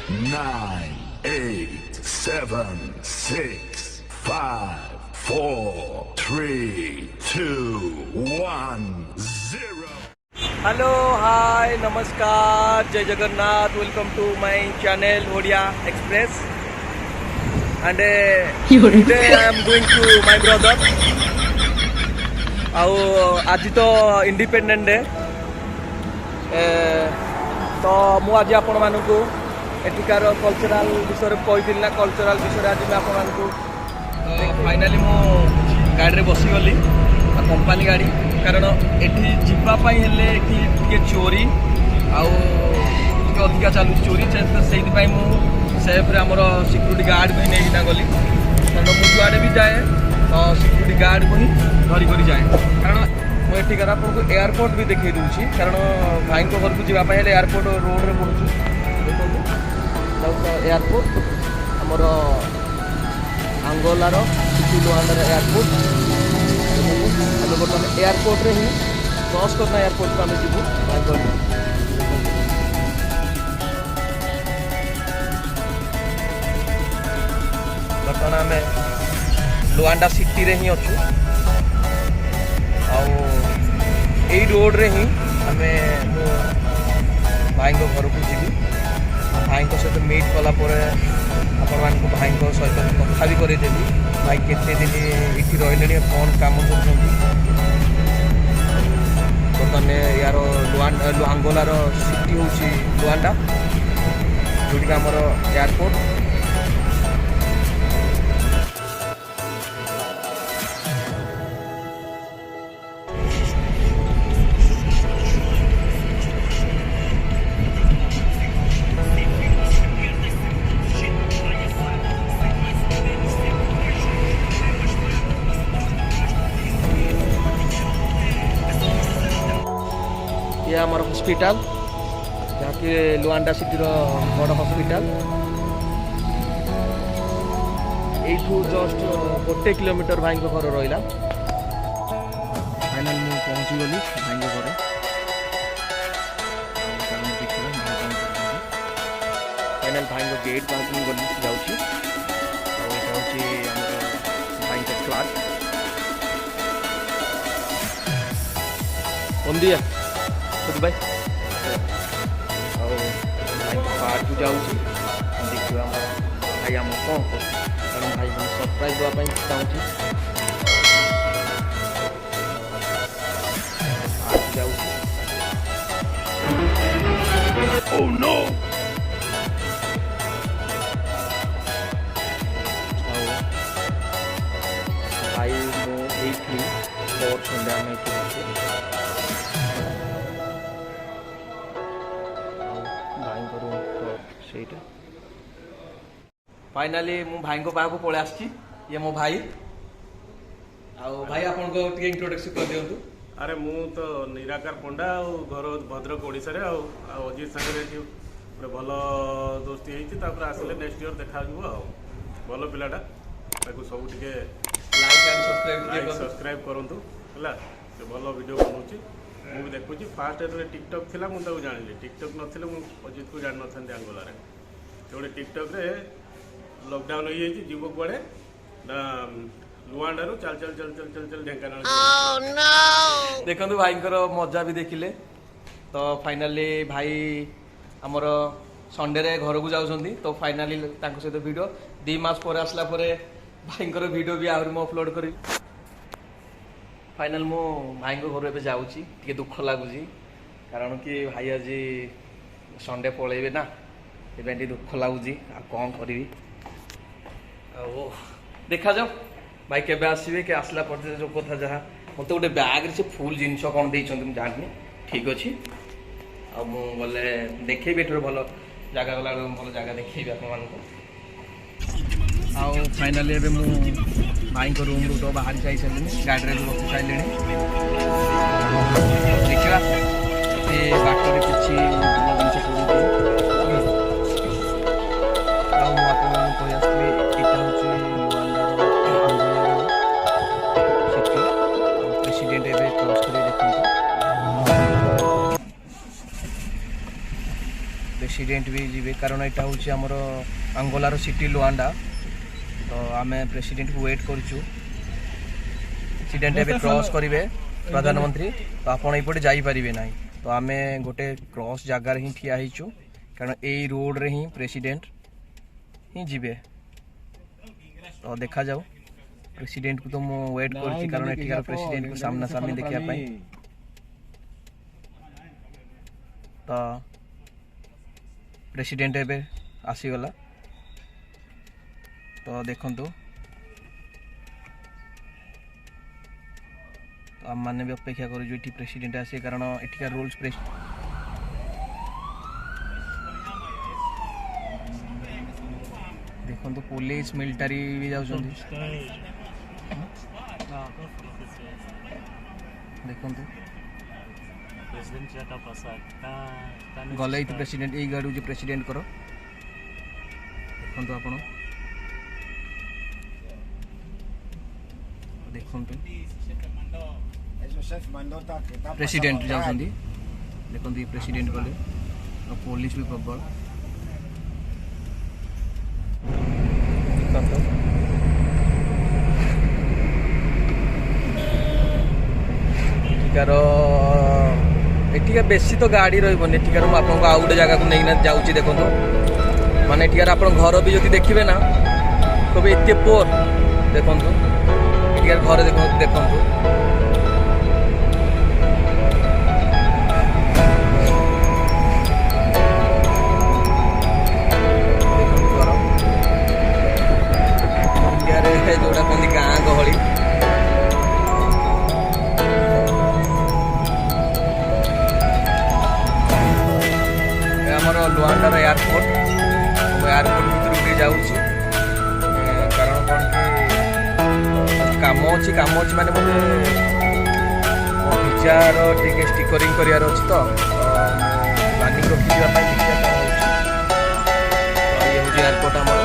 9, 8, 7, 6, 5, 4, 3, 2, 1, 0. Hello hi नमस्कार जय Jagannath welcome to my channel Odia express and today I am going to my brother आउ आज तो इंडिपेंडेंट डे तो मु आज आपण मानकु एଠିକାର कल्चरल विषय कही ना कल्चरल विषय आज मैं आपण मानकु फाइनली मु गाड़ी रे बसी गली कंपनी गाड़ी कारण एठी जीवाई हेले कि चोरी अधिका चलू चोरी से सेफ्रे आमर सिक्यूरीटी गार्ड भी नहीं गली कारण मुझे जुआड़े भी जाए तो सिक्यूरीटी गार्ड को ही धरिक जाए कारण मुझे आपको एयरपोर्ट भी देखी दूसरी कारण भाई घर को जावाई एयरपोर्ट रोड रे पड़ू देखो एयरपोर्ट आमर आंगोलार लुहांडार एयरपोर्ट आम बर्तमान एयरपोर्ट रे ही क्रॉस करना एयरपोर्ट को आम जीवु बर्तमान आम लुहांडा सिटी रे ही अच्छु आई रोड रे ही आम भाई घर को जीवी भाई सहित मीट कलापर आपण मान भाई सहित कथा भी करदेवी भाई केते दिन ये रही कौन कम कर बर्तमान यार लुहांगोलार सिटी हूँ लुहांडा जोटी आमर एयरपोर्ट ये आमर हॉस्पिटल जहाँकि लुहांडा सिटी बड़ हॉस्पिटल यू जस्ट 1 किलोमीटर भाई घर रहा फाइनाल मुझे पहुँची गली भाई घर फाइनाल भाई गेट पार्किंग गली जाऊँगी भाई फ्लाट बंदिया भाई पार्क को जाऊँगी देखिए भाई आम कौन कर कारण भाई सरप्राइज देवाई चाहूँगी पार्क जाऊँगी Oh no! भाई मुझे और संध्या में फाइनाली मु भाई को पाखु पळे आछि ये मो भाई आउ भाई आपन को टिके इंट्रोडक्शन कर दियंतु अरे मु तो निराकार पंडा घर भद्रक ओडिसा रे अजीत सागर गोटे भल दोस्ती होती आसले नेक्स्ट ईयर देखा भल पिलाटा ताकू सब टिके लाइक सब्सक्राइब करंतु हला से भल वीडियो बनाउची मु भी देखुची फास्ट एतले टिकटॉक थिला मु ताकू जानिली टिकटॉक नथिले मु अजीत को जान नथांती आंगोला रे जोडे टिकटॉक रे लॉकडाउन हो जाइए जीव कुआड़े ना लुहांडारू चल चल चल चल चल चल ढेंकानाल देखो भाई मजा भी देखिले तो फाइनाली भाई आमर संडे रे घर को जाउछंती तो फाइनाली तांको सहित वीडियो 2 मास पर आसला परे भाई वीडियो भी आहुरी मु अपलोड करी फाइनाल मु भाई घर एबे जाउची टिके दुख लागुची कारण कि भाई आज संडे पळेबे ना एबे टी दुख लागुची आ कोन करिवि देखा जाओ भाई केबे आसबे कि आसला पर जो कथा जहाँ मत गोटे बैग से फुल जिनस कौन देते मुझे जानी ठीक अच्छे गले देखेबी एठर भल जगह गला भल जगह देखेबी आप फाइनाली एबे मु भाई को रूम रू तो बाहर जाई सारे गाड़ी रे बस सारे देखा बाटर किसी प्रेसिडेंट भी जीवे कारण यहाँ हूँ आमर अंगोलार सिटी लुआंडा तो आम प्रेसिडेंट को वेट करूँ प्रेसिडेंट एवं क्रॉस करेंगे प्रधानमंत्री तो आपड़ ये जापारे ना तो आम गोटे क्रॉस जगार ही ठिया होचु कारण यही रोड रे ही प्रेसिडेंट ही जीवे तो देखा जाऊ प्रेसिडेंट को तो मु वेट करछि कारण एठिकार प्रेसिडेंट को सामना सामनी देखिया पाई तो प्रेसिडेंट एबे आसीगला तो देखंतु तो आम मैंने भी अपेक्षा करूँ ये प्रेसिडेंट आसे कारण एठिकार रूल्स देखो पुलिस मिलिटारी भी जाऊँ देखो गले प्रेसिडेंट यही गाड़ी जो प्रेसिडेंट कर देखो आप देखो प्रेसिडेंट जाऊँ देखो ये प्रेसिडेंट गले पुलिस भी प्रबल एठिकार बेसी तो गाड़ी रही एठिकार आपको आउ गोटे जगह को नहीं जाऊँगी देखो माने एठिकार आप घर भी जब देखिए ना कभी एत पोर देखो एठिकार घर देखो जोड़ा कहते गाँ गहली आमर लुआंडार एयरपोर्ट एयरपोर्ट भर भी जाऊँगी कारण कौन कि काम अच्छी माने बोले भिजार टे स्टिकरिंग करार अच्छी तो प्लानिंग रखी देखिए कौन हो ये हूँ एयरपोर्ट आम